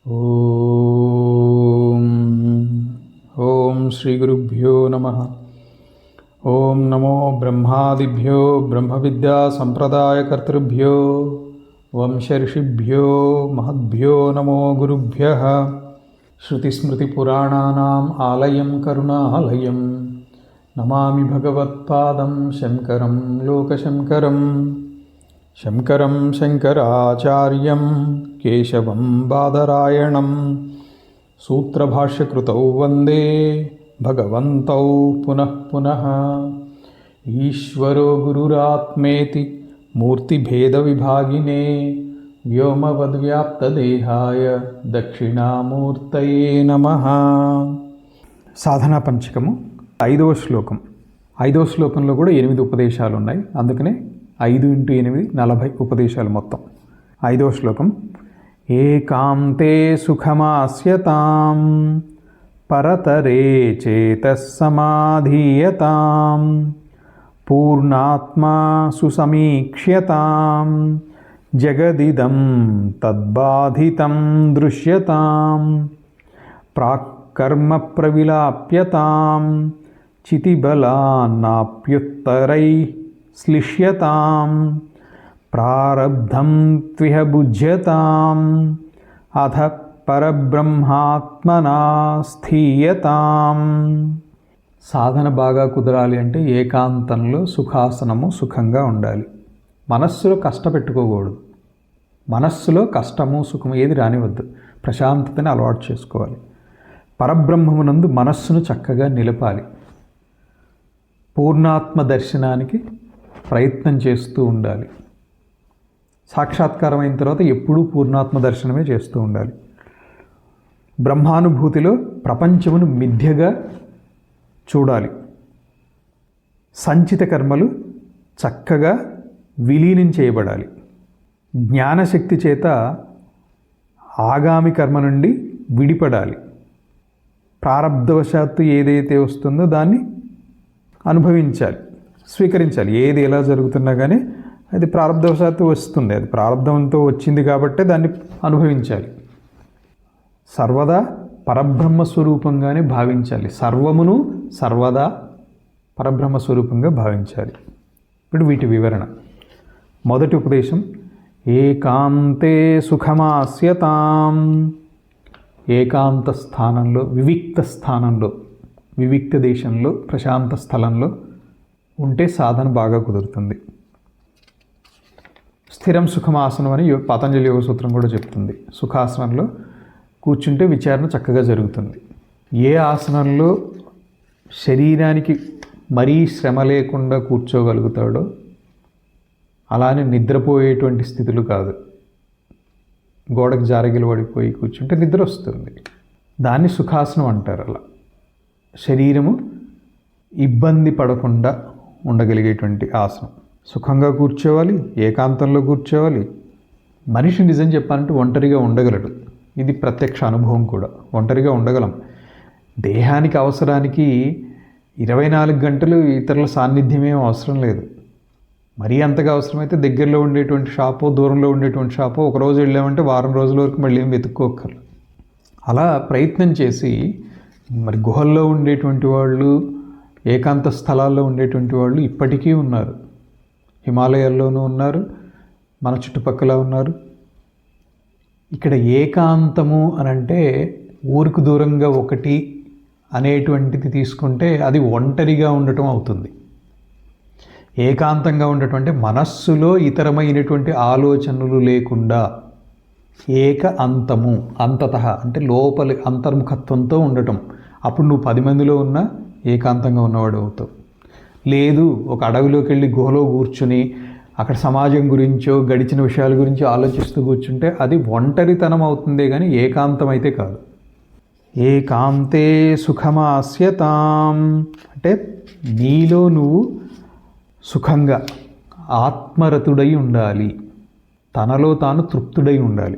ఓం ఓం శ్రీ గురుభ్యో నమః. ఓం నమో బ్రహ్మాదిభ్యో బ్రహ్మ విద్యా సంప్రదాయకర్తృభ్యో వంశర్షిభ్యో మహద్భ్యో నమో గురుభ్యః. శృతిస్మృతిపురాణానాం ఆలయం కరుణాలయం నమామి భగవత్పాదం శంకరం లోకశంకరం. శంకరం శంకరాచార్యం కేశవం బాదరాయణం సూత్రభాష్యకృతౌ వందే భగవంతౌ పునః పునః. ఈశ్వరో గురురాత్మేతి మూర్తిభేదవిభాగినే వ్యోమవద్వ్యాప్తదేహాయ దక్షిణామూర్తయే నమః. సాధనా పంచకము 5వ శ్లోకం. 5వ శ్లోకంలో కూడా 8 ఉపదేశాలు ఉన్నాయి. అందుకనే 5 × 8 40 ఉపదేశాలు మొత్తం. 5వ శ్లోకం. ఏకాంతే సుఖమాస్యతాం పరతరే చేతస్సమాధీయతాం పూర్ణాత్మా సుసమీక్ష్యతాం జగదిదం తద్బాధితం దృశ్యతాం ప్రాక్కర్మ ప్రవిలాప్యతాం చితిబలాన్నాప్యుత్తరై శ్లిష్యతాం ప్రారబ్ధం త్విహ భుజ్యతాం అథ పరబ్రహ్మాత్మనా స్థీయతాం. సాధన బాగా కుదరాలి అంటే ఏకాంతంలో సుఖాసనము సుఖంగా ఉండాలి. మనస్సులో కష్టపెట్టుకోకూడదు. మనస్సులో కష్టము సుఖము ఏది రానివద్దు. ప్రశాంతతని అలవాటు చేసుకోవాలి. పరబ్రహ్మమునందు మనస్సును చక్కగా నిలపాలి. పూర్ణాత్మ దర్శనానికి ప్రయత్నం చేస్తూ ఉండాలి. సాక్షాత్కారం అయిన తర్వాత ఎప్పుడూ పూర్ణాత్మ దర్శనమే చేస్తూ ఉండాలి. బ్రహ్మానుభూతిలో ప్రపంచమును మిథ్యగా చూడాలి. సంచిత కర్మలు చక్కగా విలీనం చేయబడాలి. జ్ఞానశక్తి చేత ఆగామి కర్మ నుండి విడిపడాలి. ప్రారబ్ధవశాత్తు ఏదైతే వస్తుందో దాన్ని అనుభవించాలి, స్వీకరించాలి. ఏది ఎలా జరుగుతున్నా కానీ అది ప్రారబ్ధవశాత్తు వస్తుంది. అది ప్రారబ్ధంతో వచ్చింది కాబట్టే దాన్ని అనుభవించాలి. సర్వదా పరబ్రహ్మ స్వరూపంగానే భావించాలి. సర్వమును సర్వదా పరబ్రహ్మ స్వరూపంగా భావించాలి. ఇప్పుడు వీటి వివరణ. మొదటి ఉపదేశం. ఏకాంతే సుఖమాస్యతాం. ఏకాంత స్థానంలో, వివిక్త స్థానంలో, వివిక్త దేశంలో, ప్రశాంత స్థలంలో ఉంటే సాధన బాగా కుదురుతుంది. స్థిరం సుఖమాసనం అని పతంజలి యోగ సూత్రం కూడా చెప్తుంది. సుఖాసనంలో కూర్చుంటే విచారణ చక్కగా జరుగుతుంది. ఏ ఆసనంలో శరీరానికి మరీ శ్రమ లేకుండా కూర్చోగలుగుతాడో అలానే నిద్రపోయేటువంటి స్థితులు కాదు. గోడకు జారగిలు పడిపోయి కూర్చుంటే నిద్ర వస్తుంది. దాన్ని సుఖాసనం అంటారు. అలా శరీరము ఇబ్బంది పడకుండా ఉండగలిగేటువంటి ఆసనం. సుఖంగా కూర్చోవాలి, ఏకాంతంలో కూర్చోవాలి. మనిషి నిజం చెప్పాలంటే ఒంటరిగా ఉండగలడు. ఇది ప్రత్యక్ష అనుభవం కూడా. ఒంటరిగా ఉండగలం. దేహానికి అవసరానికి 24 గంటలు ఇతరుల సాన్నిధ్యమే అవసరం లేదు. మరీ అంతగా అవసరమైతే దగ్గరలో ఉండేటువంటి షాపో, దూరంలో ఉండేటువంటి షాపో ఒకరోజు వెళ్ళామంటే వారం రోజుల వరకు మళ్ళీ ఏం వెతుక్కోక్కర్లేదు. అలా ప్రయత్నం చేసి మరి గుహల్లో ఉండేటువంటి వాళ్ళు, ఏకాంత స్థలాల్లో ఉండేటువంటి వాళ్ళు ఇప్పటికీ ఉన్నారు. హిమాలయాల్లోనూ ఉన్నారు, మన చుట్టుపక్కల ఉన్నారు. ఇక్కడ ఏకాంతము అనంటే ఊరికి దూరంగా ఒకటి అనేటువంటిది తీసుకుంటే అది ఒంటరిగా ఉండటం అవుతుంది. ఏకాంతంగా ఉండటం అంటే మనస్సులో ఇతరమైనటువంటి ఆలోచనలు లేకుండా ఏక అంతము, అంతతః అంటే లోపలి అంతర్ముఖత్వంతో ఉండటం. అప్పుడు నువ్వు 10 మందిలో ఉన్నా ఏకాంతంగా ఉన్నవాడు అవుతావు. లేదు, ఒక అడవిలోకి వెళ్ళి గుహలో కూర్చుని అక్కడ సమాజం గురించో గడిచిన విషయాల గురించి ఆలోచిస్తూ కూర్చుంటే అది ఒంటరితనం అవుతుందే కానీ ఏకాంతం అయితే కాదు. ఏకాంతే సుఖమాస్యతాం అంటే నీలో నువ్వు సుఖంగా ఆత్మరతుడై ఉండాలి. తనలో తాను తృప్తుడై ఉండాలి.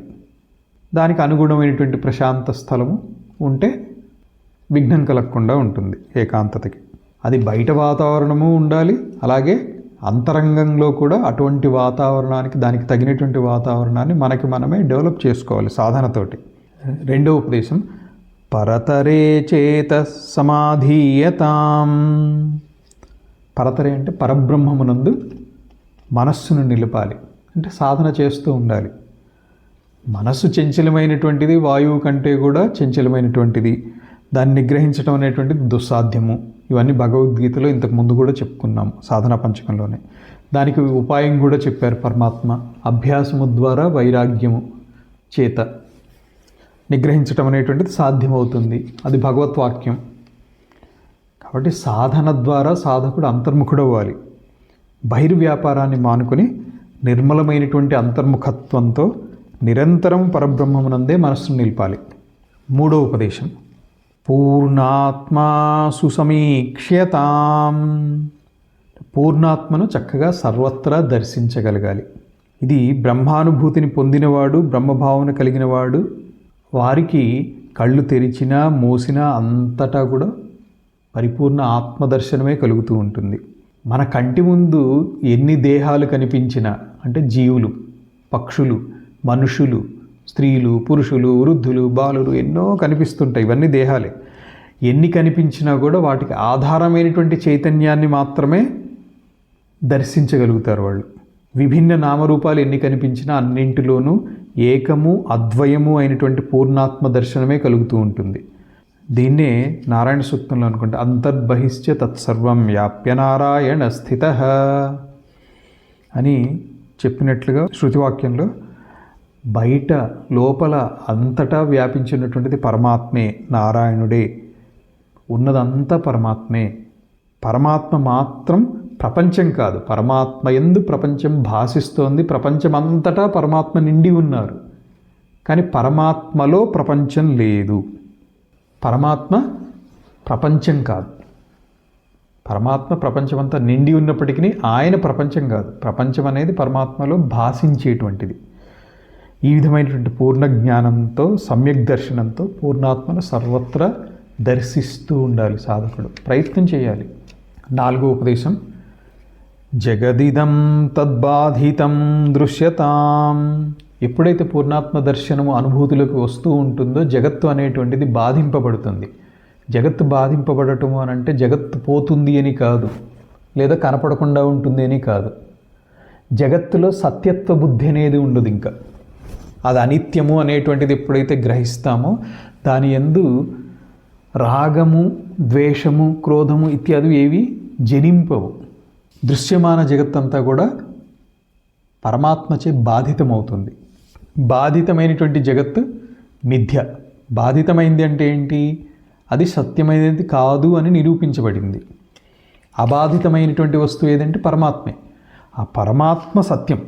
దానికి అనుగుణమైనటువంటి ప్రశాంత స్థలము ఉంటే విఘ్నం కలగకుండా ఉంటుంది ఏకాంతతకి. అది బయట వాతావరణము ఉండాలి, అలాగే అంతరంగంలో కూడా అటువంటి వాతావరణానికి, దానికి తగినటువంటి వాతావరణాన్ని మనకి మనమే డెవలప్ చేసుకోవాలి సాధనతోటి. రెండవ ఉపదేశం పరతరే చేత సమాధీయతాం. పరతరే అంటే పరబ్రహ్మమునందు మనస్సును నిలపాలి, అంటే సాధన చేస్తూ ఉండాలి. మనస్సు చంచలమైనటువంటిది, వాయువు కంటే కూడా చంచలమైనటువంటిది, దాన్ని నిగ్రహించడం అనేటువంటిది దుస్సాధ్యము. ఇవన్నీ భగవద్గీతలో ఇంతకు ముందు కూడా చెప్పుకున్నాము, సాధనా పంచకంలోనే. దానికి ఉపాయం కూడా చెప్పారు పరమాత్మ. అభ్యాసము ద్వారా వైరాగ్యము చేత నిగ్రహించటం అనేటువంటిది సాధ్యమవుతుంది. అది భగవద్వాక్యం. కాబట్టి సాధన ద్వారా సాధకుడు అంతర్ముఖుడవ్వాలి. బహిర్వ్యాపారాన్ని మానుకొని నిర్మలమైనటువంటి అంతర్ముఖత్వంతో నిరంతరం పరబ్రహ్మమునందే మనస్సును నిలపాలి. మూడో ఉపదేశం పూర్ణాత్మా సుసమీక్ష్యతాం. పూర్ణాత్మను చక్కగా సర్వత్రా దర్శించగలగాలి. ఇది బ్రహ్మానుభూతిని పొందినవాడు, బ్రహ్మభావన కలిగినవాడు, వారికి కళ్ళు తెరిచినా మూసినా అంతటా కూడా పరిపూర్ణ ఆత్మదర్శనమే కలుగుతూ ఉంటుంది. మన కంటి ముందు ఎన్ని దేహాలు కనిపించినా, అంటే జీవులు, పక్షులు, మనుషులు, స్త్రీలు, పురుషులు, వృద్ధులు, బాలురు ఎన్నో కనిపిస్తుంటాయి. ఇవన్నీ దేహాలే. ఎన్ని కనిపించినా కూడా వాటికి ఆధారమైనటువంటి చైతన్యాన్ని మాత్రమే దర్శించగలుగుతారు వాళ్ళు. విభిన్న నామరూపాలు ఎన్ని కనిపించినా అన్నింటిలోనూ ఏకము అద్వయము అయినటువంటి పూర్ణాత్మ దర్శనమే కలుగుతూ ఉంటుంది. దీన్నే నారాయణ సూక్తంలో అనుకుంటే అంతర్బహిశ్చ తత్సర్వం వ్యాప్య నారాయణ స్థితః అని చెప్పినట్లుగా శృతివాక్యంలో బయట లోపల అంతటా వ్యాపించినటువంటిది పరమాత్మే, నారాయణుడే. ఉన్నదంతా పరమాత్మే. పరమాత్మ మాత్రం ప్రపంచం కాదు. పరమాత్మ యందు ప్రపంచం భాసిస్తోంది. ప్రపంచమంతటా పరమాత్మ నిండి ఉన్నారు. కానీ పరమాత్మలో ప్రపంచం లేదు. పరమాత్మ ప్రపంచం కాదు. పరమాత్మ ప్రపంచమంతా నిండి ఉన్నప్పటికీ ఆయన ప్రపంచం కాదు. ప్రపంచం అనేది పరమాత్మలో భాషించేటువంటిది. ఈ విధమైనటువంటి పూర్ణ జ్ఞానంతో, సమ్యక్ దర్శనంతో పూర్ణాత్మను సర్వత్రా దర్శిస్తూ ఉండాలి సాధకుడు. ప్రయత్నం చేయాలి. నాలుగో ఉపదేశం జగదిదం తద్బాధితం దృశ్యతాం. ఎప్పుడైతే పూర్ణాత్మ దర్శనము అనుభూతులకు వస్తూ ఉంటుందో జగత్తు అనేటువంటిది బాధింపబడుతుంది. జగత్తు బాధింపబడటము అని అంటే జగత్తు పోతుంది అని కాదు, లేదా కనపడకుండా ఉంటుంది అని కాదు. జగత్తులో సత్యత్వ బుద్ధి అనేది ఉండదు. ఇంకా అది అనిత్యము అనేటువంటిది ఎప్పుడైతే గ్రహిస్తామో దాని యందు రాగము, ద్వేషము, క్రోధము ఇత్యాది ఏవి జనింపవు. దృశ్యమాన జగత్తంతా కూడా పరమాత్మచే బాధితమవుతుంది. బాధితమైనటువంటి జగత్తు మిథ్య. బాధితమైంది అంటే ఏంటి? అది సత్యమైనది కాదు అని నిరూపించబడింది. అబాధితమైనటువంటి వస్తువు ఏదంటే పరమాత్మే. ఆ పరమాత్మ సత్యం.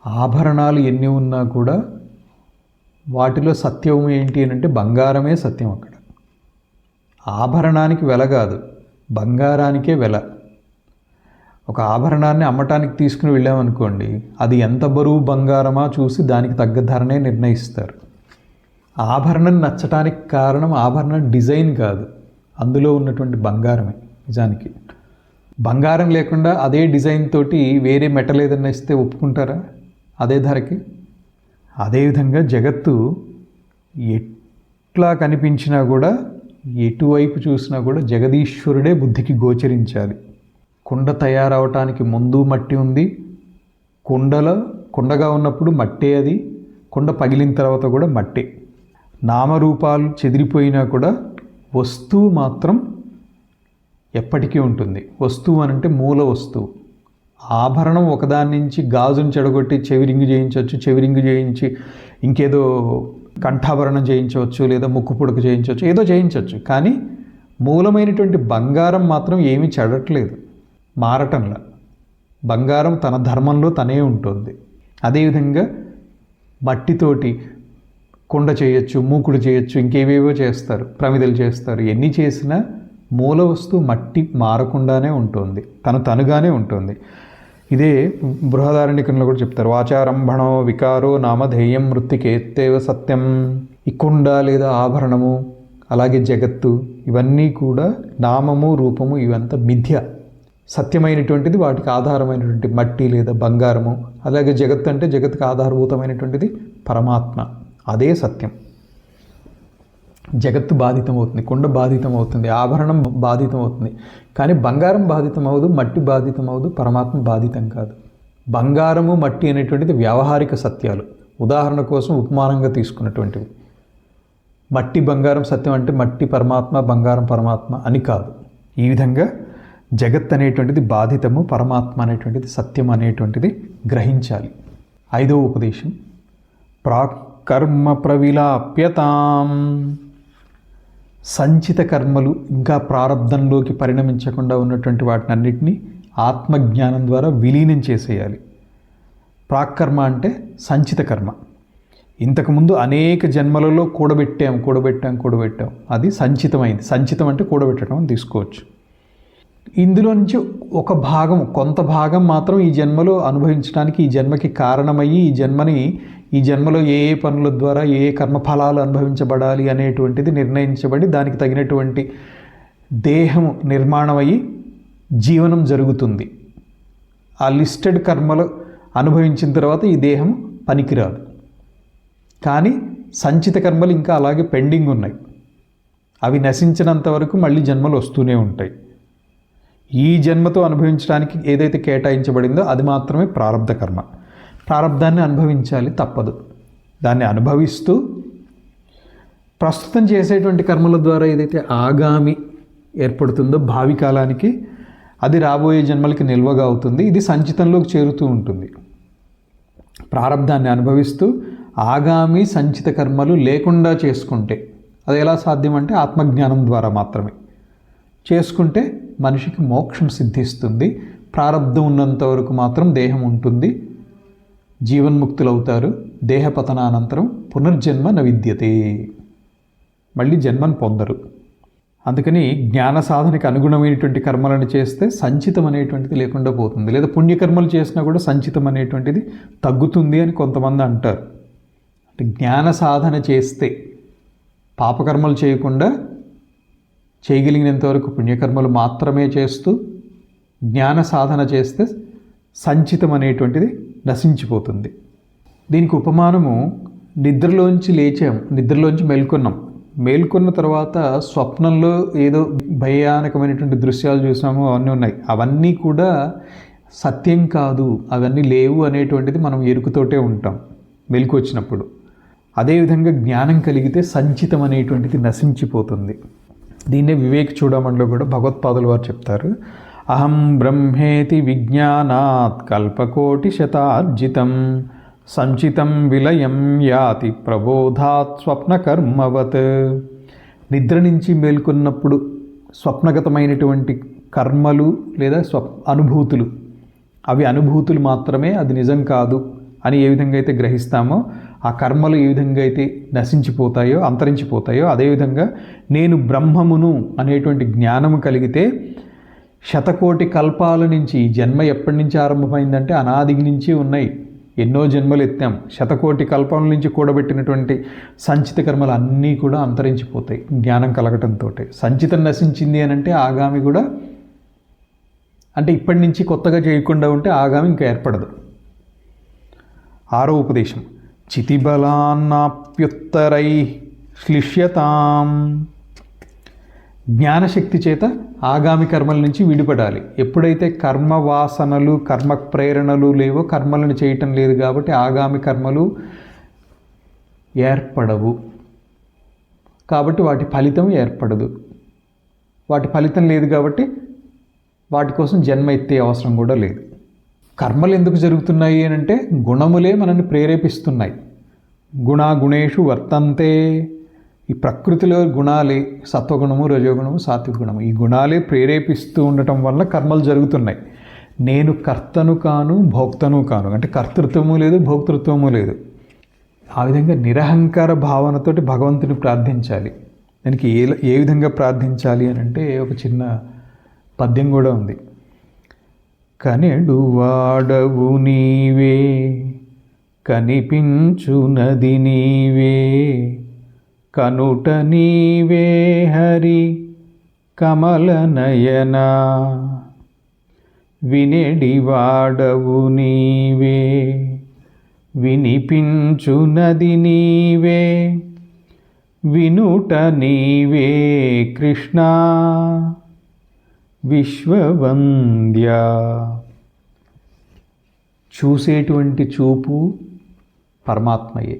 ఆభరణాలు ఎన్ని ఉన్నా కూడా వాటిలో సత్యం ఏంటి అని అంటే బంగారమే సత్యం. అక్కడ ఆభరణానికి వెల కాదు, బంగారానికే వెల. ఒక ఆభరణాన్ని అమ్మటానికి తీసుకుని వెళ్ళామనుకోండి, అది ఎంత బరువు బంగారమా చూసి దానికి తగ్గ ధరనే నిర్ణయిస్తారు. ఆభరణం నచ్చటానికి కారణం ఆభరణం డిజైన్ కాదు, అందులో ఉన్నటువంటి బంగారమే. నిజానికి బంగారం లేకుండా అదే డిజైన్ తోటి వేరే మెటల్ ఏదన్నా ఇస్తే ఒప్పుకుంటారా అదే ధరకి? అదేవిధంగా జగత్తు ఎట్లా కనిపించినా కూడా, ఎటువైపు చూసినా కూడా జగదీశ్వరుడే బుద్ధికి గోచరించాలి. కుండ తయారవటానికి ముందు మట్టి ఉంది. కుండగా ఉన్నప్పుడు మట్టే అది. కుండ పగిలిన తర్వాత కూడా మట్టే. నామరూపాలు చెదిరిపోయినా కూడా వస్తువు మాత్రం ఎప్పటికీ ఉంటుంది. వస్తువు అనంటే మూల వస్తువు. ఆభరణం ఒకదాని నుంచి గాజును చెడగొట్టి చెవిరింగు చేయించవచ్చు, చెవిరింగు చేయించి ఇంకేదో కంఠాభరణం చేయించవచ్చు, లేదా ముక్కు పుడక చేయించవచ్చు, ఏదో చేయించవచ్చు. కానీ మూలమైనటువంటి బంగారం మాత్రం ఏమీ చెడట్లేదు, మారటంలా. బంగారం తన ధర్మంలో తనే ఉంటుంది. అదేవిధంగా మట్టితోటి కుండ చేయొచ్చు, మూకుడు చేయొచ్చు, ఇంకేవేవో చేస్తారు, ప్రమిదలు చేస్తారు. ఎన్ని చేసినా మూల వస్తువు మట్టి మారకుండానే ఉంటుంది, తనుగానే ఉంటుంది. ఇదే బృహదారణ్యకంలో కూడా చెప్తారు. వాచారంభణో వికారో నామధేయం మృత్తికేత్తేవ సత్యం. ఈ కుండ లేదా ఆభరణము, అలాగే జగత్తు, ఇవన్నీ కూడా నామము, రూపము, ఇవంతా మిథ్య. సత్యమైనటువంటిది వాటికి ఆధారమైనటువంటి మట్టి లేదా బంగారము. అలాగే జగత్తు అంటే జగత్తుకు ఆధారభూతమైనటువంటిది పరమాత్మ, అదే సత్యం. జగత్తు బాధితమవుతుంది, కుండ బాధితమవుతుంది, ఆభరణం బాధితమవుతుంది. కానీ బంగారం బాధితమవుదు, మట్టి బాధితమవుదు, పరమాత్మ బాధితం కాదు. బంగారము మట్టి అనేటువంటిది వ్యావహారిక సత్యాలు, ఉదాహరణ కోసం ఉపమానంగా తీసుకున్నటువంటివి. మట్టి బంగారం సత్యం అంటే మట్టి పరమాత్మ, బంగారం పరమాత్మ అని కాదు. ఈ విధంగా జగత్ అనేటువంటిది బాధితము, పరమాత్మ అనేటువంటిది సత్యం అనేటువంటిది గ్రహించాలి. 5వ ఉపదేశం, ప్రాకర్మ ప్రవిలాప్యతాం. సంచిత కర్మలు ఇంకా ప్రారంధంలోకి పరిణమించకుండా ఉన్నటువంటి వాటిని అన్నిటినీ ఆత్మజ్ఞానం ద్వారా విలీనం చేసేయాలి. ప్రాకర్మ అంటే సంచిత కర్మ. ఇంతకుముందు అనేక జన్మలలో కూడబెట్టాం, అది సంచితమైంది. సంచితం అంటే కూడబెట్టడం అని తీసుకోవచ్చు. ఇందులో నుంచి ఒక భాగం, కొంత భాగం మాత్రం ఈ జన్మలో అనుభవించడానికి, ఈ జన్మకి కారణమయ్యి ఈ జన్మలో ఏ ఏ పనుల ద్వారా ఏ ఏ కర్మఫలాలు అనుభవించబడాలి అనేటువంటిది నిర్ణయించబడి దానికి తగినటువంటి దేహం నిర్మాణమయ్యి జీవనం జరుగుతుంది. ఆ లిస్టెడ్ కర్మలు అనుభవించిన తర్వాత ఈ దేహం పనికిరాదు. కానీ సంచిత కర్మలు ఇంకా అలాగే పెండింగ్ ఉన్నాయి. అవి నశించినంత వరకు మళ్ళీ జన్మలు వస్తూనే ఉంటాయి. ఈ జన్మతో అనుభవించడానికి ఏదైతే కేటాయించబడిందో అది మాత్రమే ప్రారబ్ధ కర్మ. ప్రారబ్ధాన్ని అనుభవించాలి, తప్పదు. దాన్ని అనుభవిస్తూ ప్రస్తుతం చేసేటువంటి కర్మల ద్వారా ఏదైతే ఆగామి ఏర్పడుతుందో భావి కాలానికి, అది రాబోయే జన్మలకి నిల్వగా అవుతుంది. ఇది సంచితంలోకి చేరుతూ ఉంటుంది. ప్రారబ్ధాన్ని అనుభవిస్తూ ఆగామి సంచిత కర్మలు లేకుండా చేసుకుంటే, అది ఎలా సాధ్యం అంటే ఆత్మజ్ఞానం ద్వారా మాత్రమే చేసుకుంటే మనిషికి మోక్షం సిద్ధిస్తుంది. ప్రారబ్ధం ఉన్నంత వరకు మాత్రం దేహం ఉంటుంది, జీవన్ముక్తులవుతారు. దేహపతనానంతరం పునర్జన్మ న విద్యతే, మళ్ళీ జన్మను పొందరు. అందుకని జ్ఞాన సాధనకి అనుగుణమైనటువంటి కర్మలను చేస్తే సంచితం అనేటువంటిది లేకుండా పోతుంది. లేదా పుణ్యకర్మలు చేసినా కూడా సంచితం అనేటువంటిది తగ్గుతుంది అని కొంతమంది అంటారు. అంటే జ్ఞాన సాధన చేస్తే, పాపకర్మలు చేయకుండా చేయగలిగినంత వరకు పుణ్యకర్మలు మాత్రమే చేస్తూ జ్ఞాన సాధన చేస్తే సంచితం అనేటువంటిది నశించిపోతుంది. దీనికి ఉపమానము, నిద్రలోంచి మేల్కొన్న తర్వాత స్వప్నంలో ఏదో భయానకమైనటువంటి దృశ్యాలు చూసాము, అవన్నీ ఉన్నాయి. అవన్నీ కూడా సత్యం కాదు, అవన్నీ లేవు అనేటువంటిది మనం ఎరుకుతోటే ఉంటాం మెలకు వచ్చినప్పుడు. అదేవిధంగా జ్ఞానం కలిగితే సంచితం అనేటువంటిది నశించిపోతుంది. దీన్నే వివేక చూడమణిలో కూడా భగవత్పాదుల వారు చెప్తారు. అహం బ్రహ్మేతి విజ్ఞానాత్ కల్పకోటి శతార్జితం సంచితం విలయం యాతి ప్రబోధాత్ స్వప్నకర్మవత్. నిద్ర నుంచి మేల్కొన్నప్పుడు స్వప్నగతమైనటువంటి కర్మలు లేదా అనుభూతులు, అవి అనుభూతులు మాత్రమే, అది నిజం కాదు అని ఏ విధంగా అయితే గ్రహిస్తామో, ఆ కర్మలు ఏ విధంగా అయితే నశించిపోతాయో, అంతరించిపోతాయో, అదేవిధంగా నేను బ్రహ్మమును అనేటువంటి జ్ఞానము కలిగితే శతకోటి కల్పాల నుంచి, ఈ జన్మ ఎప్పటి నుంచి ఆరంభమైందంటే అనాది నుంచి ఉన్నాయి, ఎన్నో జన్మలు ఎత్తాం. శతకోటి కల్పాల నుంచి కూడబెట్టినటువంటి సంచిత కర్మలు అన్నీ కూడా అంతరించిపోతాయి జ్ఞానం కలగటంతో. సంచితం నశించింది అని అంటే ఆగామి కూడా, అంటే ఇప్పటి నుంచి కొత్తగా చేయకుండా ఉంటే ఆగామి ఇంకా ఏర్పడదు. 6వ ఉపదేశం, చితిబలాన్నాప్యుత్తరై శ్లిష్యతాం. జ్ఞానశక్తి చేత ఆగామి కర్మల నుంచి విడిపడాలి. ఎప్పుడైతే కర్మ వాసనలు, కర్మ ప్రేరణలు లేవో, కర్మలను చేయటం లేదు కాబట్టి ఆగామి కర్మలు ఏర్పడవు. కాబట్టి వాటి ఫలితం ఏర్పడదు. వాటి ఫలితం లేదు కాబట్టి వాటి కోసం జన్మ ఎత్తే అవసరం కూడా లేదు. కర్మలు ఎందుకు జరుగుతున్నాయి అని అంటే గుణములే మనల్ని ప్రేరేపిస్తున్నాయి. గుణేషు వర్తంతే. ఈ ప్రకృతిలో గుణాలే, సత్వగుణము, రజోగుణము, సాత్విక గుణము, ఈ గుణాలే ప్రేరేపిస్తూ ఉండటం వల్ల కర్మలు జరుగుతున్నాయి. నేను కర్తను కాను, భోక్తను కాను, అంటే కర్తృత్వము లేదు, భోక్తృత్వము లేదు. ఆ విధంగా నిరహంకార భావనతోటి భగవంతుని ప్రార్థించాలి. దానికి ఏ విధంగా ప్రార్థించాలి అని అంటే ఒక చిన్న పద్యం కూడా ఉంది. కనెడు వాడవు నీవే, కనిపించునది నీవే, కనుట నీవే హరి కమల నయన. వినెడి వాడవు నీవే, వినిపించునది నీవే, వినుట నీవే కృష్ణ విశ్వవంద్య. చూసేటువంటి చూపు పరమాత్మయే,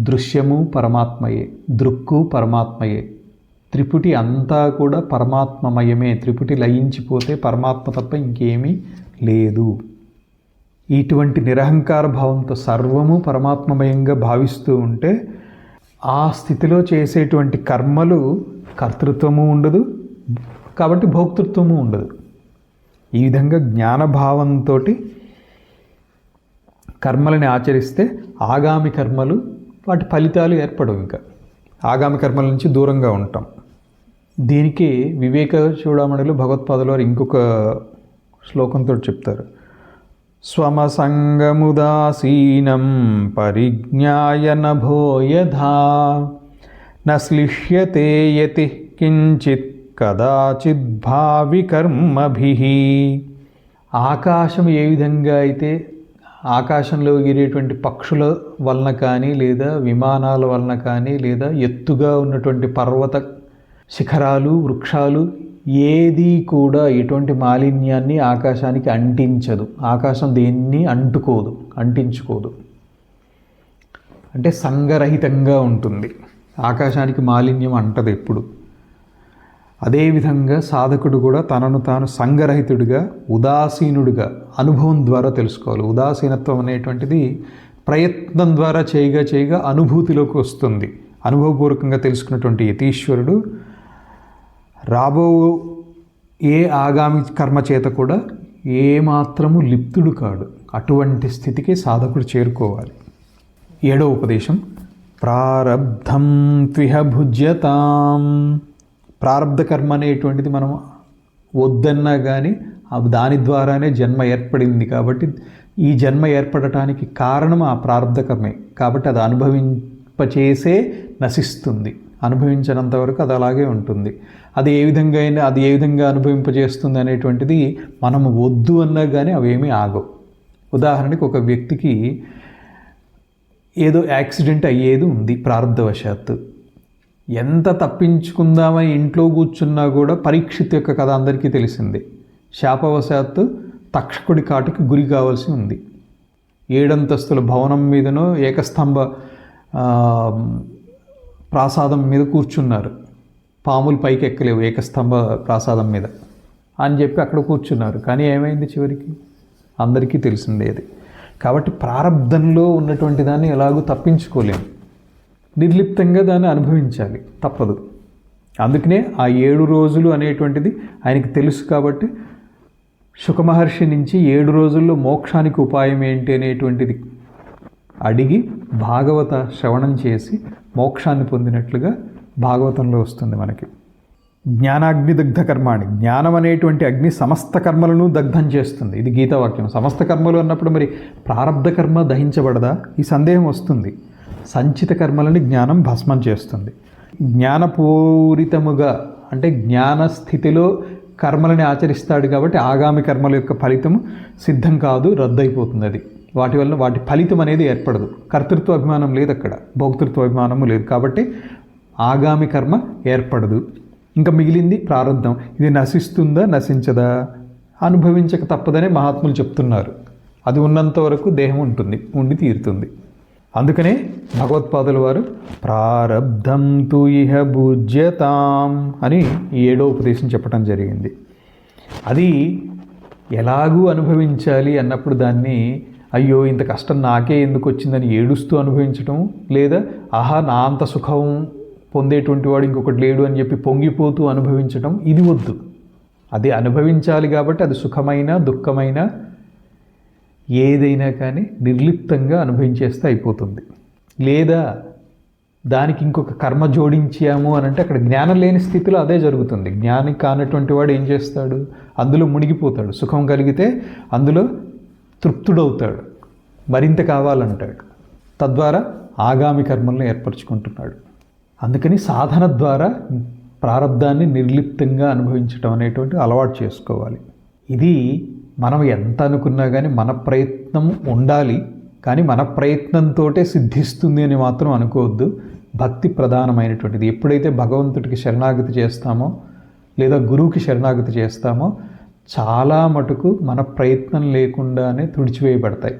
దృశ్యము పరమాత్మయే, దృక్కు పరమాత్మయే. త్రిపుటి అంతా కూడా పరమాత్మమయమే. త్రిపుటి లయించిపోతే పరమాత్మ తప్ప ఇంకేమీ లేదు. ఇటువంటి నిరహంకార భావంతో సర్వము పరమాత్మమయంగా భావిస్తూ ఉంటే ఆ స్థితిలో చేసేటువంటి కర్మలు కర్తృత్వము ఉండదు, కాబట్టి భోక్తృత్వము ఉండదు. ఈ విధంగా జ్ఞానభావంతో కర్మలని ఆచరిస్తే ఆగామి కర్మలు వాటి ఫలితాలు ఏర్పడవు. ఇంకా ఆగామి కర్మల నుంచి దూరంగా ఉంటాం. దీనికి వివేక చూడమణిలో భగవత్పాదుల వారు ఇంకొక శ్లోకంతో చెప్తారు. స్వమసంగముదాసీనం పరిజ్ఞాయ నభో యథా నశ్లిష్యతే యతి కించిత్ కదాచిద్ భావి కర్మభిః. ఆకాశం ఏ విధంగా అయితే ఆకాశంలో ఎగిరేటువంటి పక్షుల వలన కానీ, లేదా విమానాల వలన కానీ, లేదా ఎత్తుగా ఉన్నటువంటి పర్వత శిఖరాలు, వృక్షాలు ఏది కూడా ఎటువంటి మాలిన్యాన్ని ఆకాశానికి అంటించదు. ఆకాశం దేన్ని అంటించుకోదు. అంటే సంగరహితంగా ఉంటుంది. ఆకాశానికి మాలిన్యం అంటదు ఎప్పుడు. అదేవిధంగా సాధకుడు కూడా తనను తాను సంగరహితుడిగా, ఉదాసీనుడిగా అనుభవం ద్వారా తెలుసుకోవాలి. ఉదాసీనత్వం అనేటువంటిది ప్రయత్నం ద్వారా చేయగా అనుభూతిలోకి వస్తుంది. అనుభవపూర్వకంగా తెలుసుకున్నటువంటి యతీశ్వరుడు రాబో ఏ ఆగామి కర్మ చేత కూడా ఏమాత్రము లిప్తుడు కాడు. అటువంటి స్థితికి సాధకుడు చేరుకోవాలి. 7వ ఉపదేశం ప్రారబ్ధం త్విహ భుజ్యతాం. ప్రారబ్ధ కర్మ అనేటువంటిది మనం వద్దన్నా కానీ దాని ద్వారానే జన్మ ఏర్పడింది. కాబట్టి ఈ జన్మ ఏర్పడటానికి కారణం ఆ ప్రారబ్ధ కర్మే. కాబట్టి అది అనుభవింపచేసే నశిస్తుంది. అనుభవించినంత వరకు అది అలాగే ఉంటుంది. అది ఏ విధంగా అనుభవింపజేస్తుంది అనేటువంటిది మనం వద్దు అన్నా కానీ అవేమీ ఆగవు. ఉదాహరణకి ఒక వ్యక్తికి ఏదో యాక్సిడెంట్ అయ్యేది ఉంది ప్రారబ్ధవశాత్తు. ఎంత తప్పించుకుందామని ఇంట్లో కూర్చున్నా కూడా పరీక్షిత్ యొక్క కథ అందరికీ తెలిసిందే. శాపవశాత్తు తక్షకుడి కాటుకి గురి కావాల్సి ఉంది. 7 అంతస్తుల భవనం మీదనో ఏకస్తంభ ప్రాసాదం మీద కూర్చున్నారు. పాములు పైకి ఎక్కలేవు ఏకస్తంభ ప్రాసాదం మీద అని చెప్పి అక్కడ కూర్చున్నారు. కానీ ఏమైంది చివరికి? అందరికీ తెలిసిండేది. కాబట్టి ప్రారబ్ధంలో ఉన్నటువంటి దాన్ని ఎలాగూ తప్పించుకోలేము. నిర్లిప్తంగా దాన్ని అనుభవించాలి, తప్పదు. అందుకనే ఆ 7 రోజులు అనేటువంటిది ఆయనకి తెలుసు. కాబట్టి శుకమహర్షి నుంచి 7 రోజుల్లో మోక్షానికి ఉపాయం ఏంటి అనేటువంటిది అడిగి భాగవత శ్రవణం చేసి మోక్షాన్ని పొందినట్లుగా భాగవతంలో వస్తుంది మనకి. జ్ఞానాగ్ని దగ్ధ కర్మాణి. జ్ఞానం అనేటువంటి అగ్ని సమస్త కర్మలను దగ్ధం చేస్తుంది. ఇది గీతావాక్యం. సమస్త కర్మలు అన్నప్పుడు మరి ప్రారబ్ధ కర్మ దహించబడదా? ఈ సందేహం వస్తుంది. సంచిత కర్మలని జ్ఞానం భస్మం చేస్తుంది. జ్ఞానపూరితముగా అంటే జ్ఞాన స్థితిలో కర్మలని ఆచరిస్తాడు కాబట్టి ఆగామి కర్మల యొక్క ఫలితం సిద్ధం కాదు, రద్దయిపోతుంది. అది వాటి వల్ల వాటి ఫలితం అనేది ఏర్పడదు. కర్తృత్వ అభిమానం లేదు, అక్కడ భోక్తృత్వ అభిమానము లేదు. కాబట్టి ఆగామి కర్మ ఏర్పడదు. ఇంకా మిగిలింది ప్రారంధం. ఇది నశిస్తుందా నశించదా? అనుభవించక తప్పదనే మహాత్ములు చెప్తున్నారు. అది ఉన్నంత వరకు దేహం ఉండి తీరుతుంది. అందుకనే భగవత్పాదుల వారు ప్రారబ్ధం తు ఇహ భుజ్యతాం అని 7వ ఉపదేశం చెప్పడం జరిగింది. అది ఎలాగూ అనుభవించాలి అన్నప్పుడు దాన్ని అయ్యో ఇంత కష్టం నాకే ఎందుకు వచ్చిందని ఏడుస్తూ అనుభవించటం, లేదా ఆహా నా అంత సుఖం పొందేటువంటి వాడు ఇంకొకటి లేడు అని చెప్పి పొంగిపోతూ అనుభవించటం, ఇది వద్దు. అది అనుభవించాలి కాబట్టి అది సుఖమైనా దుఃఖమైనా ఏదైనా కానీ నిర్లిప్తంగా అనుభవించేస్తే అయిపోతుంది. లేదా దానికి ఇంకొక కర్మ జోడించాము అని అంటే అక్కడ జ్ఞానం లేని స్థితిలో అదే జరుగుతుంది. జ్ఞాని కానటువంటి వాడు ఏం చేస్తాడు? అందులో మునిగిపోతాడు. సుఖం కలిగితే అందులో తృప్తుడవుతాడు, మరింత కావాలంటాడు. తద్వారా ఆగామి కర్మలను ఏర్పరచుకుంటున్నాడు. అందుకని సాధన ద్వారా ప్రారబ్ధాన్ని నిర్లిప్తంగా అనుభవించడం అనేటువంటి అలవాటు చేసుకోవాలి. ఇది మనం ఎంత అనుకున్నా కానీ మన ప్రయత్నం ఉండాలి. కానీ మన ప్రయత్నంతో సిద్ధిస్తుంది అని మాత్రం అనుకోవద్దు. భక్తి ప్రధానమైనటువంటిది. ఎప్పుడైతే భగవంతుడికి శరణాగతి చేస్తామో లేదా గురువుకి శరణాగతి చేస్తామో చాలా మటుకు మన ప్రయత్నం లేకుండానే తుడిచివేయబడతాయి.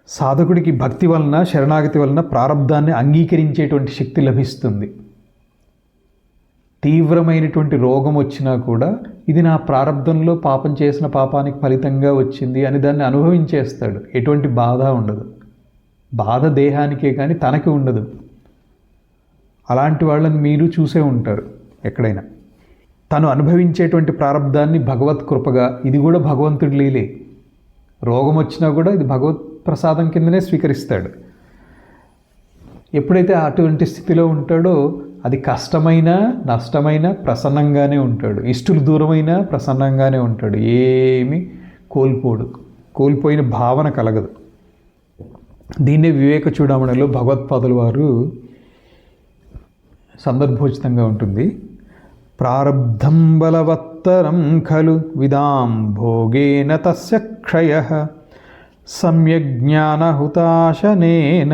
సాధకుడికి భక్తి వలన శరణాగతి వలన ప్రారబ్ధాన్ని అంగీకరించేటువంటి శక్తి లభిస్తుంది. తీవ్రమైనటువంటి రోగం వచ్చినా కూడా ఇది నా ప్రారబ్ధంలో పాపం చేసిన పాపానికి ఫలితంగా వచ్చింది అని దాన్ని అనుభవించేస్తాడు. ఎటువంటి బాధ ఉండదు. బాధ దేహానికే కానీ తనకి ఉండదు. అలాంటి వాళ్ళని మీరు చూసే ఉంటారు ఎక్కడైనా. తను అనుభవించేటువంటి ప్రారబ్ధాన్ని భగవత్ కృపగా, ఇది కూడా భగవంతుడి లీలే. రోగం వచ్చినా కూడా ఇది భగవత్ ప్రసాదం కిందనే స్వీకరిస్తాడు. ఎప్పుడైతే అటువంటి స్థితిలో ఉంటాడో అది కష్టమైన నష్టమైన ప్రసన్నంగానే ఉంటాడు. ఇష్టలు దూరమైనా ప్రసన్నంగానే ఉంటాడు. ఏమీ కోల్పోడు. కోల్పోయిన భావన కలగదు. దీన్నే వివేక చూడమణిలో భగవత్పాదుల వారు సందర్భోచితంగా ఉంటుంది. ప్రారబ్ధం బలవత్తరం ఖలు విదాం భోగేన తస్య క్షయః సమ్యజ్ఞానహుతాశనేన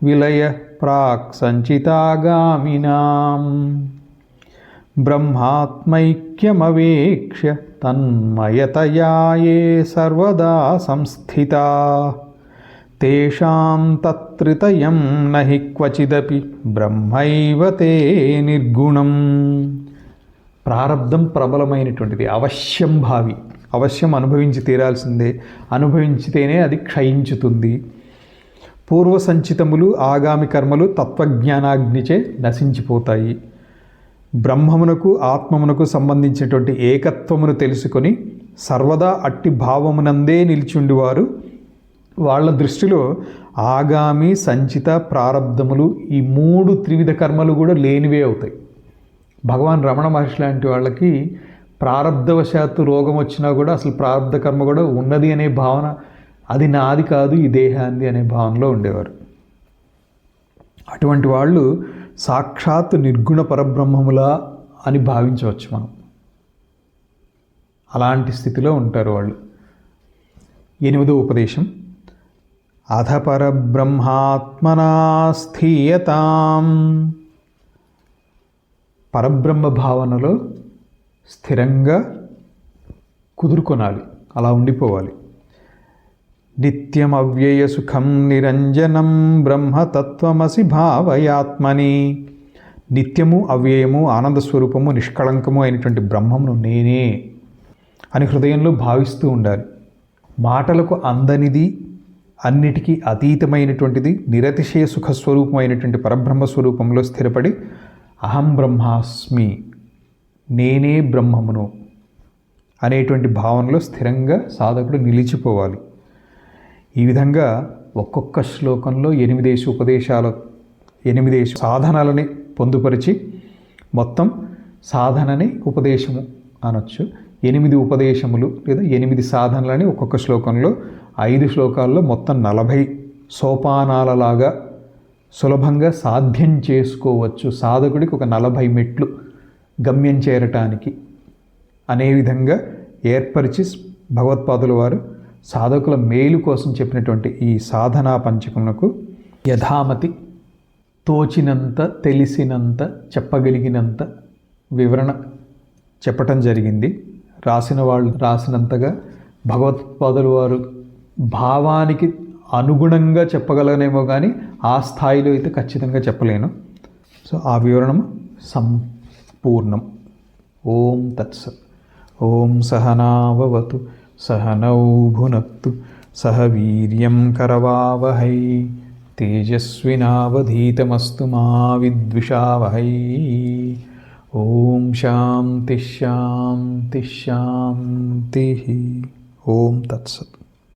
విలయ ప్రాక్ సంచితాగామినాం బ్రహ్మాత్మైక్యమవేక్ష్య తన్మయతయా యే సర్వదా సంస్థితా తేషాం తత్రితయం నహి క్వచిదపి బ్రహ్మైవ తే నిర్గుణం. ప్రారబ్ధం ప్రబలమైనటువంటిది, అవశ్యం భావి, అవశ్యం అనుభవించి తీరాల్సిందే. అనుభవించితేనే అది క్షయించుతుంది. పూర్వ సంచితములు ఆగామి కర్మలు తత్వజ్ఞానాగ్నిచే నశించిపోతాయి. బ్రహ్మమునకు ఆత్మమునకు సంబంధించినటువంటి ఏకత్వమును తెలుసుకొని సర్వదా అట్టి భావమునందే నిలిచుండివారు వాళ్ళ దృష్టిలో ఆగామి సంచిత ప్రారబ్ధములు ఈ మూడు త్రివిధ కర్మలు కూడా లేనివే అవుతాయి. భగవాన్ రమణ మహర్షి లాంటి వాళ్ళకి ప్రారబ్ధవశాత్తు రోగం వచ్చినా కూడా అసలు ప్రారబ్ధ కర్మ కూడా ఉన్నది అనే భావన, అది నాది కాదు ఈ దేహాంది అనే భావనలో ఉండేవారు. అటువంటి వాళ్ళు సాక్షాత్ నిర్గుణ పరబ్రహ్మములా అని భావించవచ్చు మనం. అలాంటి స్థితిలో ఉంటారు వాళ్ళు. 8వ ఉపదేశం. అధ పరబ్రహ్మాత్మనా స్థీయతాం. పరబ్రహ్మ భావనలో స్థిరంగా కుదురుకొనాలి, అలా ఉండిపోవాలి. నిత్యం అవ్యయ సుఖం నిరంజనం బ్రహ్మతత్వమసి భావయాత్మని. నిత్యము అవ్యయము ఆనంద స్వరూపము నిష్కళంకము అయినటువంటి బ్రహ్మమును నేనే అని హృదయంలో భావిస్తూ ఉండాలి. మాటలకు అందనిది, అన్నిటికీ అతీతమైనటువంటిది, నిరతిశయ సుఖస్వరూపమైనటువంటి పరబ్రహ్మ స్వరూపంలో స్థిరపడి అహం బ్రహ్మాస్మి, నేనే బ్రహ్మమును అనేటువంటి భావనలో స్థిరంగా సాధకుడు నిలిచిపోవాలి. ఈ విధంగా ఒక్కొక్క శ్లోకంలో 8 ఉపదేశాలు, 8 సాధనలని పొందుపరిచి మొత్తం సాధనని ఉపదేశము అనొచ్చు. 8 ఉపదేశములు లేదా 8 సాధనలని ఒక్కొక్క శ్లోకంలో 5 శ్లోకాల్లో మొత్తం 40 సోపానాలలాగా సులభంగా సాధ్యం చేసుకోవచ్చు. సాధకుడికి ఒక 40 మెట్లు గమ్యం చేరటానికి అనే విధంగా ఏర్పరిచి భగవత్పాదుల వారు సాధకుల మేలు కోసం చెప్పినటువంటి ఈ సాధనా పంచకమునకు యథామతి తోచినంత, తెలిసినంత, చెప్పగలిగినంత వివరణ చెప్పటం జరిగింది. రాసిన వాళ్ళు రాసినంతగా భగవత్పాదుల వారు భావానికి అనుగుణంగా చెప్పగలనేమో కానీ ఆ స్థాయిలో అయితే ఖచ్చితంగా చెప్పలేను. సో ఆ వివరణము సంపూర్ణం. ఓం తత్సత్. ఓం సహనావవతు సహనౌ భునక్తు సహ వీర్యం కరవావహై తేజస్వినావధీతమస్తు మా విద్విషావహై. ఓం శాంతి శాంతి శాంతి. ఓం తత్సత్.